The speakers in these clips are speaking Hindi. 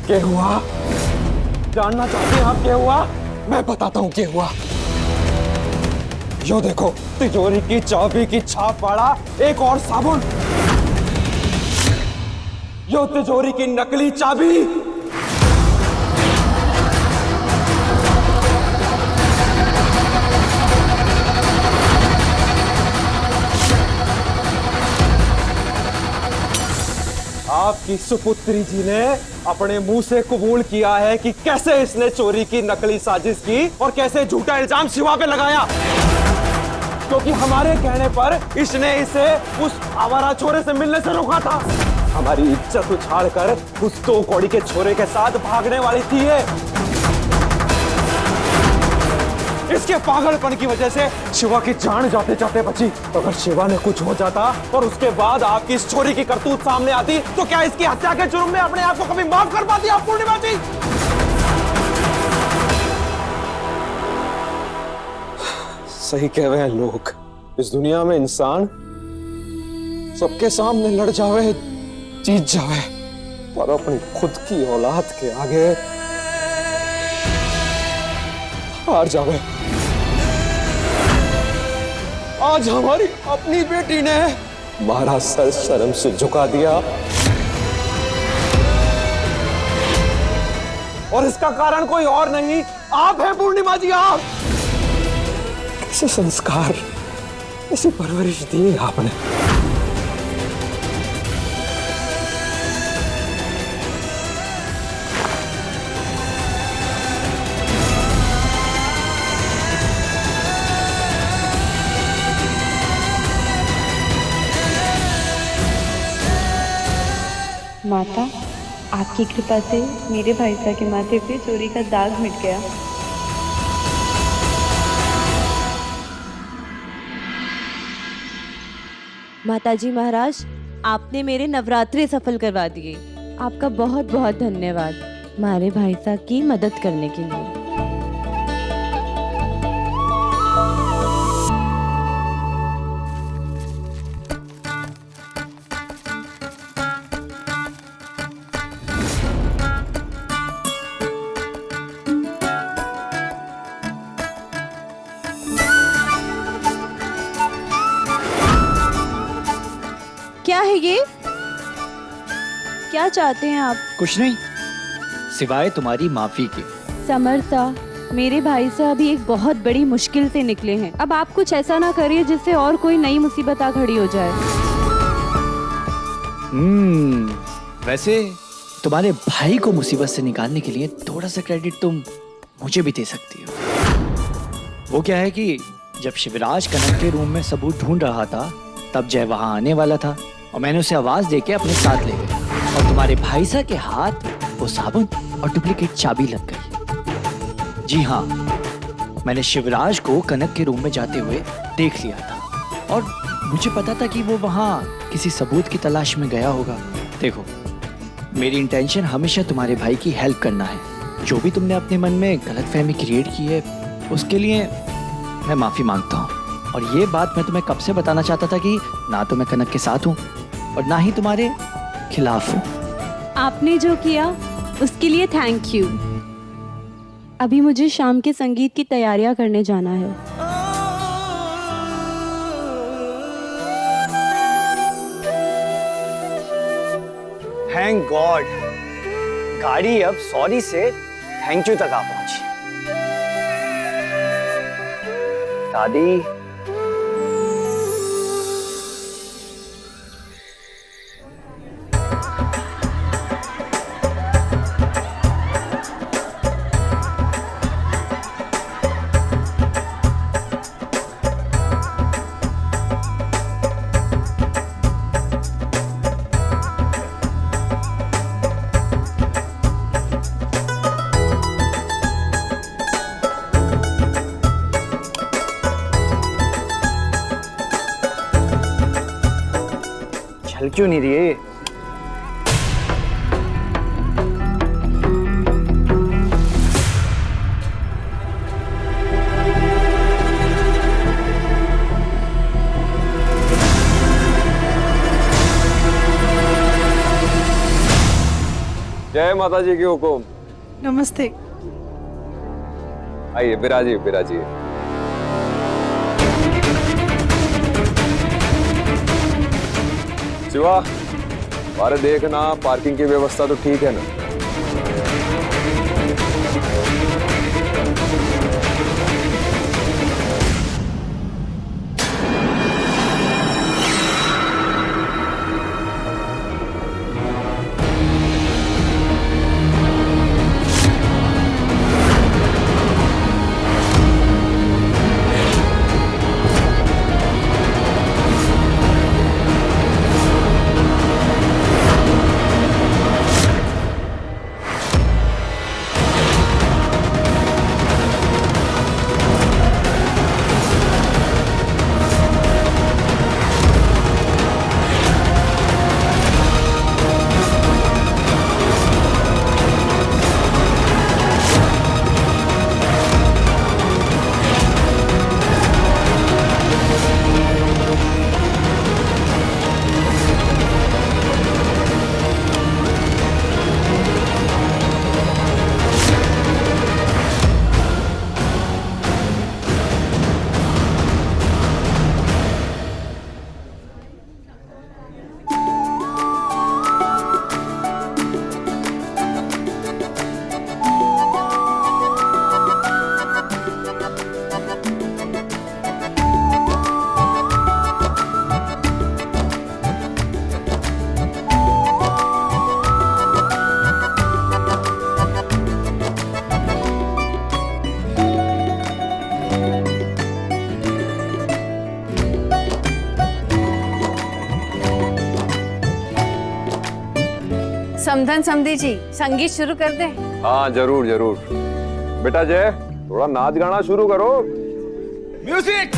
क्या हुआ? जानना चाहते हैं आप क्या हुआ? मैं बताता हूँ क्या हुआ। यो देखो, तिजोरी की चाबी की छाप वाला एक और साबुन। यो तिजोरी की नकली चाबी। आपकी सुपुत्री जी ने अपने मुंह से कबूल किया है कि कैसे इसने चोरी की नकली साजिश की और कैसे झूठा इल्जाम शिवा पे लगाया, क्योंकि हमारे कहने पर इसने इसे उस आवारा छोरे से मिलने से रोका था। हमारी इज्जत उछाड़कर उस दो कौड़ी के छोरे के साथ भागने वाली थी ये। इसके पागलपन की वजह से शिवा की जान जाते जाते बची। अगर शिवा ने कुछ हो जाता और उसके बाद आपकी इस चोरी की करतूत सामने आती तो क्या इसकी हत्या के जुर्म में अपने आप को कभी माफ कर पाती आप पूर्णिमा जी? सही कह रहे हैं लोग, इस दुनिया में इंसान सबके सामने लड़ जावे, जीत जावे, पर अपनी खुद की औलाद के आगे हार जावे। आज हमारी अपनी बेटी ने हमारा सर शर्म से झुका दिया और इसका कारण कोई और नहीं, आप हैं पूर्णिमा जी। आप कैसे संस्कार, कैसी परवरिश दी आपने। माता, आपकी कृपा से मेरे भाई साहब के माथे पे चोरी का दाग मिट गया। माताजी महाराज, आपने मेरे नवरात्रे सफल करवा दिए। आपका बहुत बहुत धन्यवाद हमारे भाई साहब की मदद करने के लिए। क्या है ये? क्या चाहते हैं आप? कुछ नहीं, सिवाय तुम्हारी माफी के। समर्था, मेरे भाई साहब अभी एक बहुत बड़ी मुश्किल से निकले हैं। अब आप कुछ ऐसा ना करिए जिससे और कोई नई मुसीबत आ खड़ी हो जाए। वैसे तुम्हारे भाई को मुसीबत से निकालने के लिए थोड़ा सा क्रेडिट तुम मुझे भी दे सकती हो। वो क्या है कि जब शिवराज कनक के रूम में सबूत ढूंढ रहा था तब जय वहां आने वाला था और मैंने उसे आवाज देके अपने साथ ले गया और तुम्हारे भाई साहब के हाथ वो साबुन और डुप्लीकेट चाबी लग गई। जी हाँ, मैंने शिवराज को कनक के रूम में जाते हुए देख लिया था और मुझे पता था कि वो वहां किसी सबूत की तलाश में गया होगा। देखो, मेरी इंटेंशन हमेशा तुम्हारे भाई की हेल्प करना है। जो भी तुमने अपने मन में गलतफहमी क्रिएट की है उसके लिए मैं माफी मांगता हूँ। और ये बात मैं तुम्हें कब से बताना चाहता था कि ना तो मैं कनक के साथ हूँ और ना ही तुम्हारे खिलाफ हूँ। आपने जो किया उसके लिए थैंक यू। अभी मुझे शाम के संगीत की तैयारियां करने जाना है। थैंक गॉड, गाड़ी अब सॉरी से थैंक यू तक आ पहुंची। दादी, चल क्यों नहीं रही है? जय माता जी की हुकुम। नमस्ते। आइए बिराजिए बिराजिए। शिवा, अरे देखना पार्किंग की व्यवस्था तो ठीक है ना? समधन समधी जी, संगीत शुरू कर दे। हाँ जरूर जरूर। बेटा जय, थोड़ा नाच गाना शुरू करो। म्यूजिक।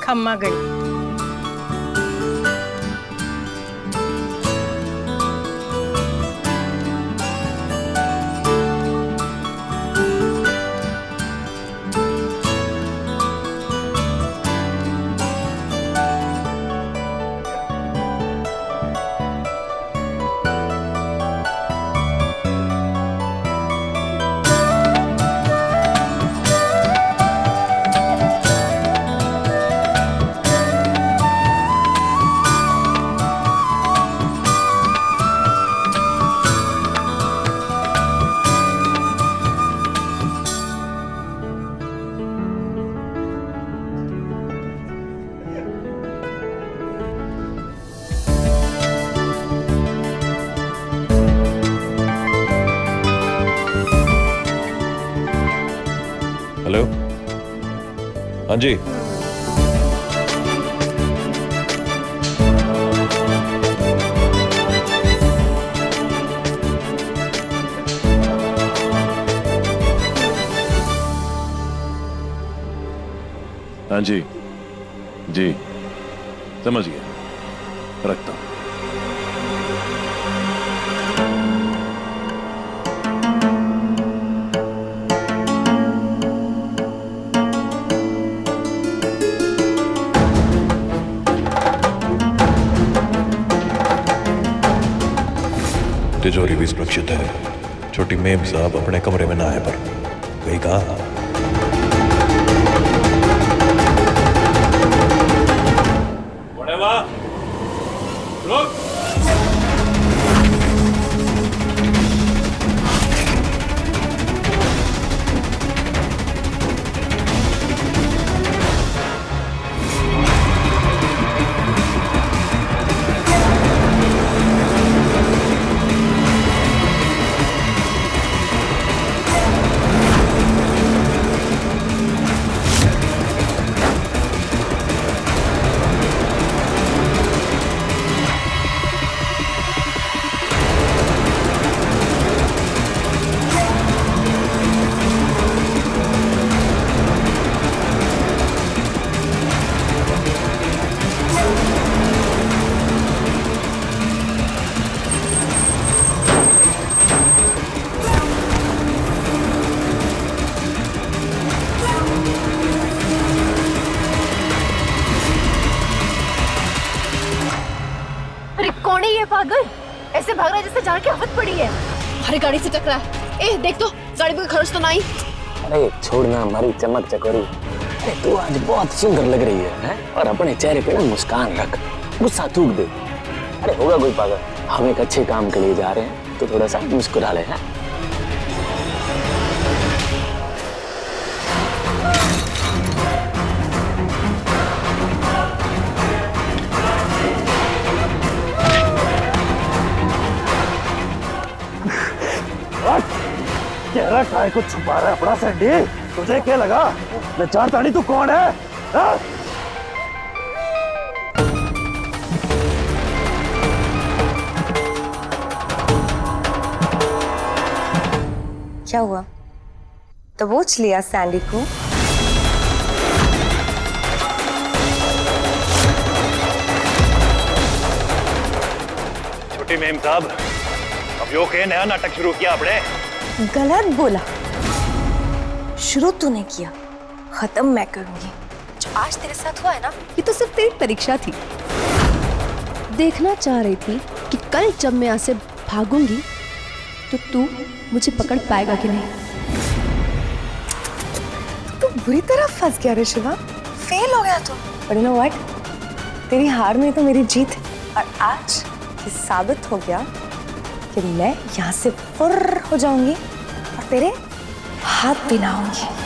खम्मा गई। हेलो, हाँ जी। हाँ जी जी, समझ गया, रखता हूं। तिजोरी भी सुरक्षित है। छोटी मेम साहब अपने कमरे में ना है, पर कहीं कहा। भाग गए? ऐसे भाग रहा है जैसे जान की आफत पड़ी है। हमारी गाड़ी से टकरा है। ए देख तो गाड़ी में खरोच तो नहीं। अरे छोड़ना हमारी चमक चकोरी। अरे तू आज बहुत सुंदर लग रही है? और अपने चेहरे पे ना मुस्कान रख, गुस्सा थूक दे। अरे होगा कोई पागल, हम एक अच्छे काम के लिए जा रहे हैं तो थोड़ा सा मुस्कुरा ले। हैं चेहरा काय को छुपा रहा है अपना सैंडी? तुझे क्या लगा मैं जानता नहीं तू कौन है? हा? क्या हुआ? दबोच लिया सैंडी को? छोटी मेम साहब, अब यो के नया नाटक शुरू किया आपने? गलत बोला। शुरू तूने किया, खत्म मैं करूंगी। जो आज तेरे साथ हुआ है ना, ये तो सिर्फ तेरी परीक्षा थी। देखना चाह रही थी कि कल जब मैं यहाँ से भागूंगी तो तू मुझे पकड़ पाएगा कि नहीं। तू बुरी तरह फंस गया रे शिवा, फेल हो गया तू। But you know what? तेरी हार में तो मेरी जीत है। और आज ये साबित हो गया कि मैं यहाँ से फुर्र हो जाऊंगी और तेरे हाथ भी ना होंगे।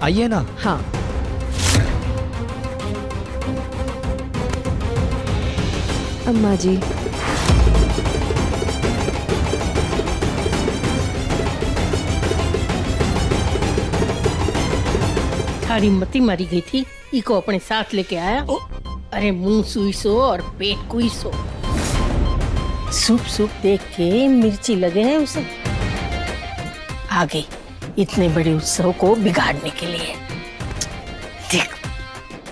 आइए ना। हाँ अम्मा जी, थारी मती मारी गई थी, इको अपने साथ लेके आया। अरे मुंह सुई सो और पेट कुई सो। सूप सूप देख के मिर्ची लगे हैं उसे। आ गई इतने बड़े उत्सव को बिगाड़ने के लिए। देख,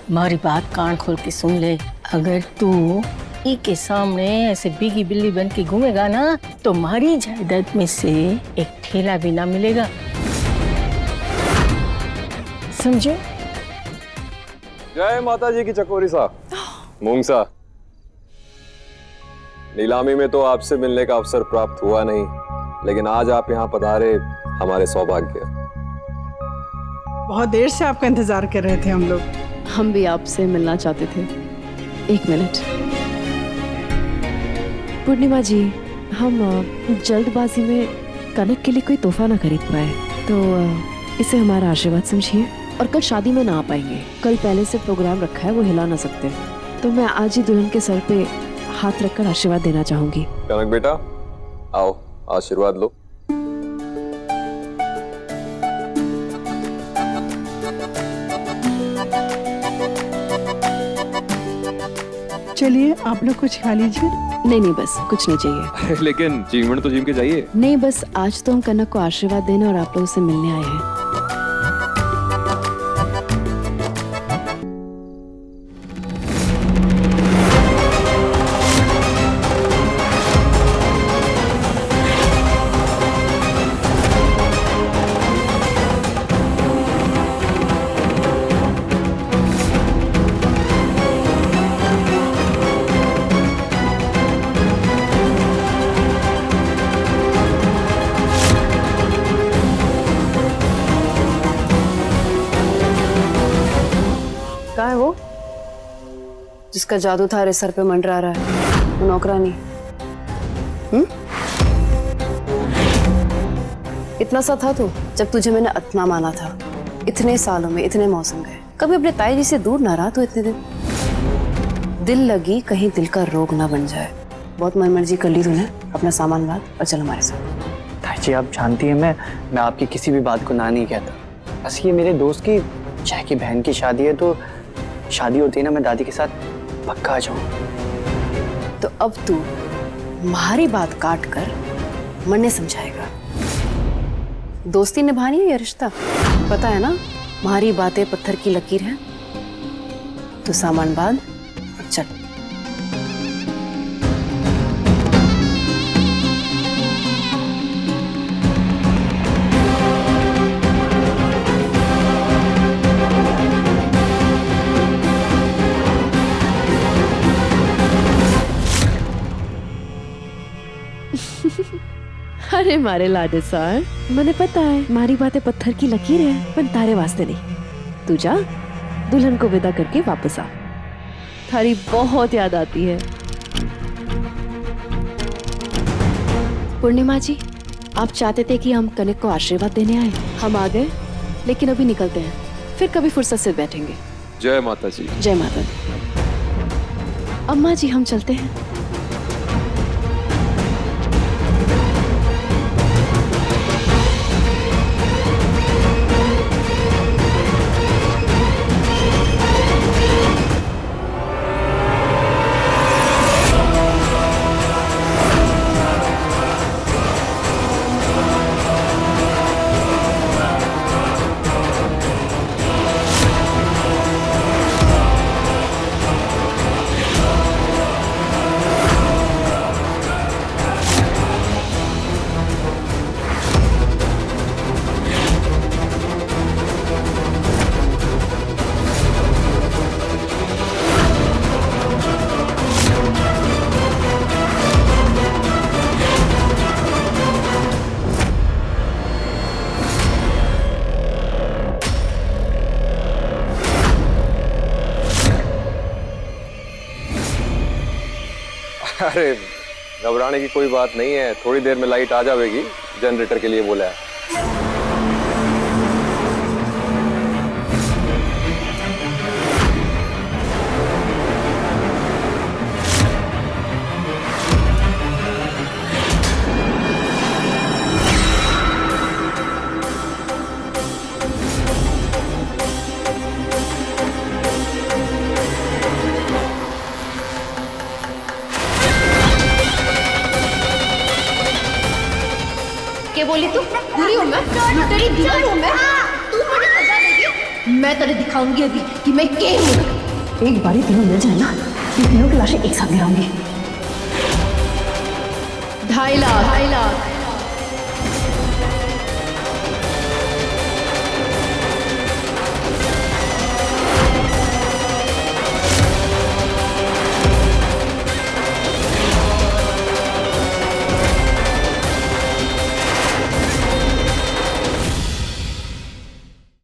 हमारी बात कान खोल के सुन ले। अगर तू ई के सामने ऐसे बिगी बिल्ली बन के घूमेगा ना तो हमारी जायदाद में से एक ठेला भी ना मिलेगा, समझो? जय माता जी की चकोरी सा, मूंग सा। नीलामी में तो आपसे मिलने का अवसर प्राप्त हुआ नहीं, लेकिन आज आप यहाँ पधारे हमारे सौभाग्य। बहुत देर से आपका इंतजार कर रहे थे हम लोग। हम भी आपसे मिलना चाहते थे। एक मिनट। पूर्णिमा जी, हम जल्दबाजी में कनक के लिए कोई तोहफा ना खरीद पाए, तो इसे हमारा आशीर्वाद समझिए। और कल शादी में ना आ पाएंगे। कल पहले से प्रोग्राम रखा है, वो हिला ना सकते। तो मैं आज ही दुल्हन के सर पे हाथ रखकर आशीर्वाद देना चाहूंगी। कनक बेटा, आओ आशीर्वाद लो। चलिए आप लोग कुछ खा लीजिए। नहीं नहीं, बस कुछ नहीं चाहिए। लेकिन जीवन तो जिम के चाहिए। नहीं, बस आज तो हम कनक को आशीर्वाद देने और आप लोगों से मिलने आए हैं। कहाँ है वो जिसका जादू थारे सर पे मंडरा रहा है? वो नौकरानी। इतना सा था तू जब तुझे मैंने अपना माना था। इतने सालों में इतने मौसम गए, कभी अपने ताई जी से दूर ना रहा तो इतने दिन। दिल लगी कहीं दिल का रोग ना बन जाए। बहुत मनमर्जी कर ली तूने, अपना सामान बांध और चल हमारे साथ। ताई जी आप जानती हैं मैं आपकी किसी भी बात को ना नहीं कहता। बस ये मेरे दोस्त की चाय की बहन की शादी है, तो शादी होती है ना मैं दादी के साथ पक्का आ जाऊँ। तो अब तू हमारी बात काट कर मरने समझाएगा। दोस्ती निभानी है या रिश्ता? पता है ना, हमारी बातें पत्थर की लकीर है। तू सामान बांध और चल। अरे मारे लाडे सर, मैंने पता है मारी बातें पत्थर की लकीर है, पर तारे वास्ते नहीं। तू जा, दुल्हन को विदा करके वापस आ। थारी बहुत याद आती है। पूर्णिमा जी, आप चाहते थे कि हम कनक को आशीर्वाद देने आए, हम आ गए, लेकिन अभी निकलते हैं, फिर कभी फुर्सत से बैठेंगे। जय माता जी। जय माता दी। अम्मा जी, हम चलते हैं। अरे घबराने की कोई बात नहीं है, थोड़ी देर में लाइट आ जाएगी, जनरेटर के लिए बोला है। क्या बोली तू? बुरी हूँ मैं? तेरी दीवार हूँ मैं? तू मुझे सजा देगी? मैं तेरे दिखाऊंगी अभी कि मैं क्या हूँ। एक बारी तीनों मिल जाए ना, ये तीनों की लाशें एक साथ गिराऊंगी। 2.5 लाख